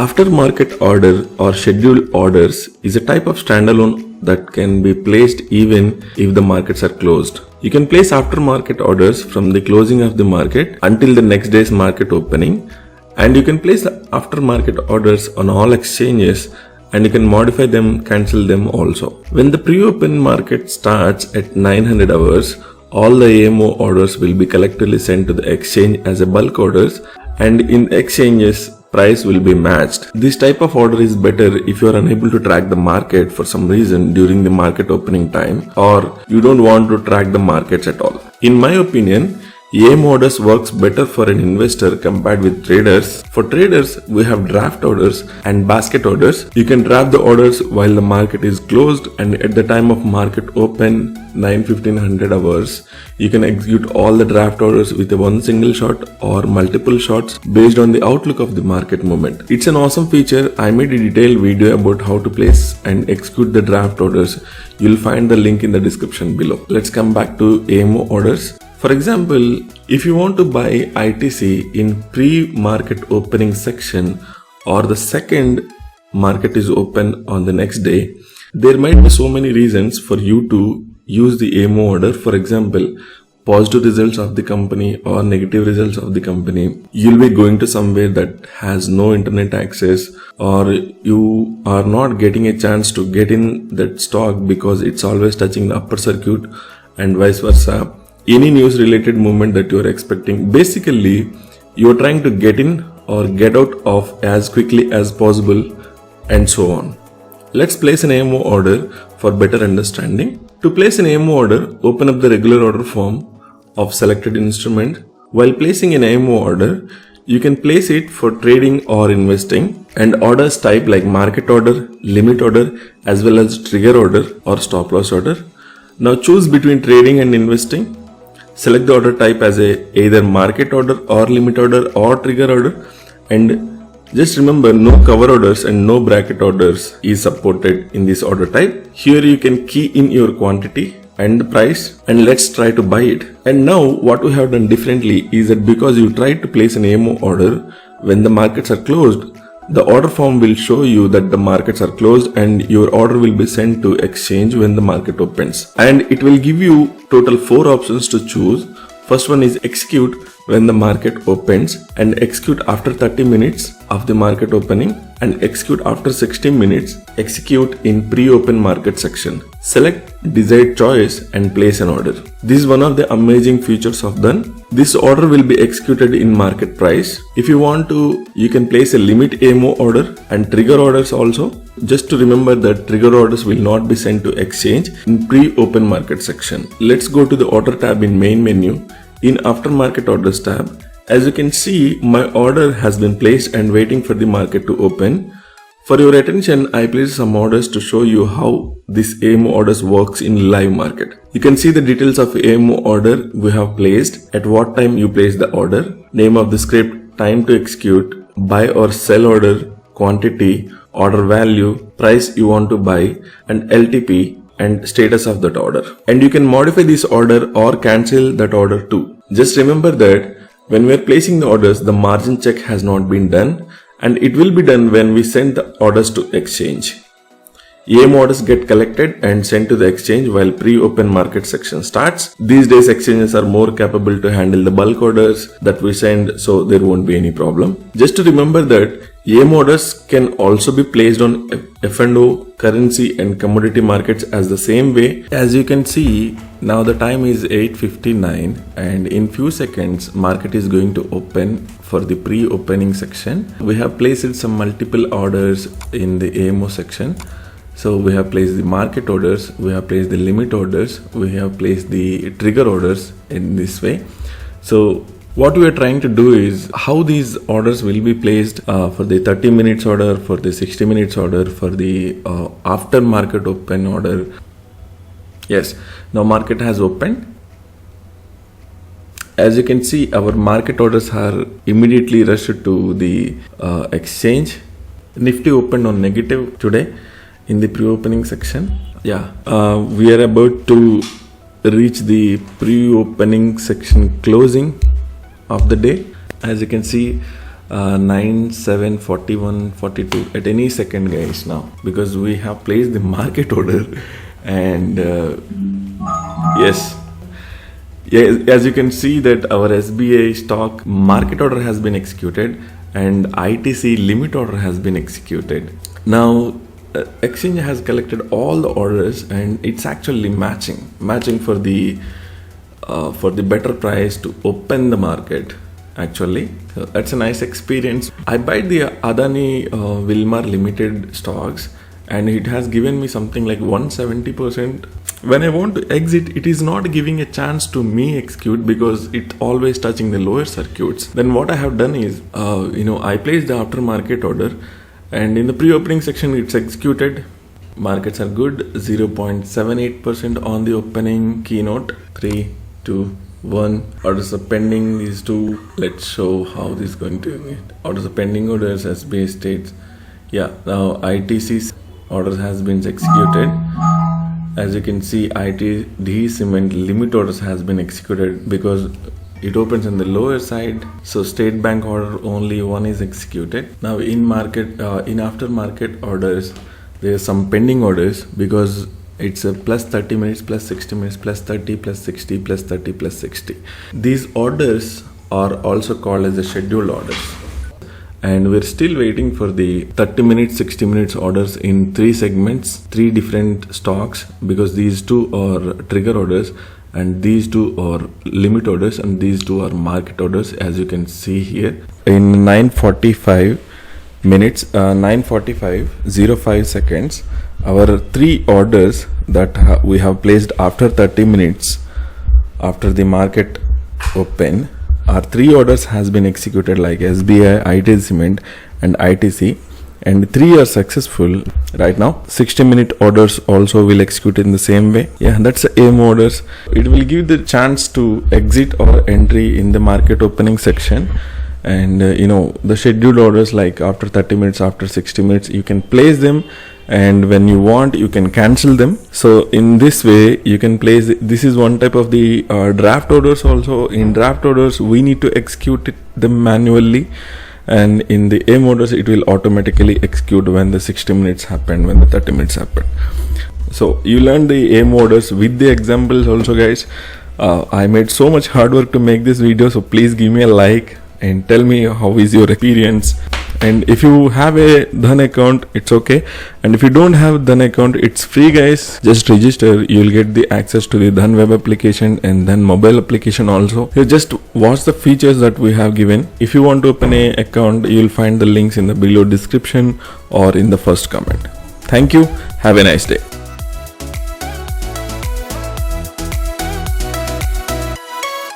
Aftermarket order or scheduled orders is a type of standalone that can be placed even if the markets are closed. You can place aftermarket orders from the closing of the market until the next day's market opening, and you can place the aftermarket orders on all exchanges, and you can modify them, cancel them also. When the pre-open market starts at 900 hours, all the AMO orders will be collectively sent to the exchange as a bulk orders, and in exchanges price will be matched. This type of order is better if you are unable to track the market for some reason during the market opening time, or you don't want to track the markets at all. In my opinion, AMO orders works better for an investor compared with traders. For traders, we have draft orders and basket orders. You can draft the orders while the market is closed, and at the time of market open 9:1500 hours, you can execute all the draft orders with a one single shot or multiple shots based on the outlook of the market movement. It's an awesome feature. I made a detailed video about how to place and execute the draft orders. You'll find the link in the description below. Let's come back to AMO orders. For example, if you want to buy ITC in pre-market opening section, or the second market is open on the next day, there might be so many reasons for you to use the AMO order. For example, positive results of the company or negative results of the company. You'll be going to somewhere that has no internet access, or you are not getting a chance to get in that stock because it's always touching the upper circuit, and vice versa. Any news related movement that you are expecting, basically you are trying to get in or get out of as quickly as possible, and so on. Let's place an AMO order for better understanding. To place an AMO order, open up the regular order form of selected instrument. While placing an AMO order, you can place it for trading or investing, and orders type like market order, limit order, as well as trigger order or stop loss order. Now choose between trading and investing. Select the order type as either market order or limit order or trigger order, and just remember, no cover orders and no bracket orders is supported in this order type. Here you can key in your quantity and the price, and let's try to buy it. And now what we have done differently is that because you tried to place an AMO order when the markets are closed, the order form will show you that the markets are closed, and your order will be sent to exchange when the market opens. And it will give you total 4 options to choose. First one is execute when the market opens, and execute after 30 minutes of the market opening, and execute after 60 minutes, execute in pre-open market section. Select desired choice and place an order. This is one of the amazing features of Dhan. This order will be executed in market price. If you want to, you can place a limit AMO order and trigger orders also. Just to remember that trigger orders will not be sent to exchange in pre-open market section. Let's go to the order tab in main menu. In aftermarket orders tab, as you can see, my order has been placed and waiting for the market to open. For your attention, I placed some orders to show you how this AMO orders works in live market. You can see the details of AMO order we have placed, at what time you place the order, name of the script, time to execute, buy or sell order, quantity, order value, price you want to buy, and LTP, and status of that order. And you can modify this order or cancel that order too. Just remember that when we are placing the orders, the margin check has not been done, and it will be done when we send the orders to exchange. AMO orders get collected and sent to the exchange while pre-open market section starts. These days exchanges are more capable to handle the bulk orders that we send, so there won't be any problem. Just to remember that AMO orders can also be placed on F&O, currency and commodity markets as the same way. As you can see, now the time is 8:59, and in few seconds market is going to open for the pre-opening section. We have placed some multiple orders in the AMO section. So we have placed the market orders, we have placed the limit orders, we have placed the trigger orders in this way. So what we are trying to do is how these orders will be placed for the 30 minutes order, for the 60 minutes order, for the after market open order. Yes, now market has opened. As you can see, our market orders are immediately rushed to the exchange. Nifty opened on negative today in the pre-opening section. We are about to reach the pre-opening section closing of the day. As you can see, 9/7/41/42 at any second, guys, now, because we have placed the market order. And yes, as you can see that our SBI stock market order has been executed and ITC limit order has been executed. Now exchange has collected all the orders and it's actually matching for the better price to open the market. Actually, so that's a nice experience. I buy the Adani Wilmar Limited stocks and it has given me something like 170%. When I want to exit, it is not giving a chance to me execute because it always touching the lower circuits. Then what I have done is, I placed the aftermarket order and in the pre-opening section it's executed. Markets are good, 0.78% on the opening keynote. 3, 2, 1. Orders are pending, these two. Let's show how this is going to get. Orders are pending orders as base states. Yeah, now ITC's orders has been executed. As you can see, ITD cement limit orders has been executed because it opens on the lower side. So state bank order only one is executed. Now in aftermarket orders, there are some pending orders because it's a plus 30 minutes, plus 60 minutes, plus 30, plus 60, plus 30, plus 60. These orders are also called as the scheduled orders. And we're still waiting for the 30 minutes, 60 minutes orders in 3 segments, 3 different stocks, because these 2 are trigger orders and these 2 are limit orders and these 2 are market orders, as you can see here. In 9:45 minutes, 9:45:05 seconds, our 3 orders that we have placed after 30 minutes after the market open, our 3 orders has been executed, like SBI, IT Cement and ITC, and 3 are successful. Right now 60-minute orders also will execute in the same way. Yeah, that's the AMO orders. It will give the chance to exit or entry in the market opening section. And the scheduled orders, like after 30 minutes, after 60 minutes, you can place them, and when you want you can cancel them. So in this way you can place. This is one type of the draft orders. Also in draft orders we need to execute them manually, and in the AIM orders it will automatically execute when the 60 minutes happen, when the 30 minutes happen. So you learn the AIM orders with the examples also, guys. I made so much hard work to make this video, so please give me a like and tell me how is your experience. And if you have a Dhan account, it's okay, and if you don't have Dhan account, it's free, guys. Just register, you'll get the access to the Dhan web application and then mobile application also. You just watch the features that we have given. If you want to open a account, you'll find the links in the below description or in the first comment. Thank you, have a nice day.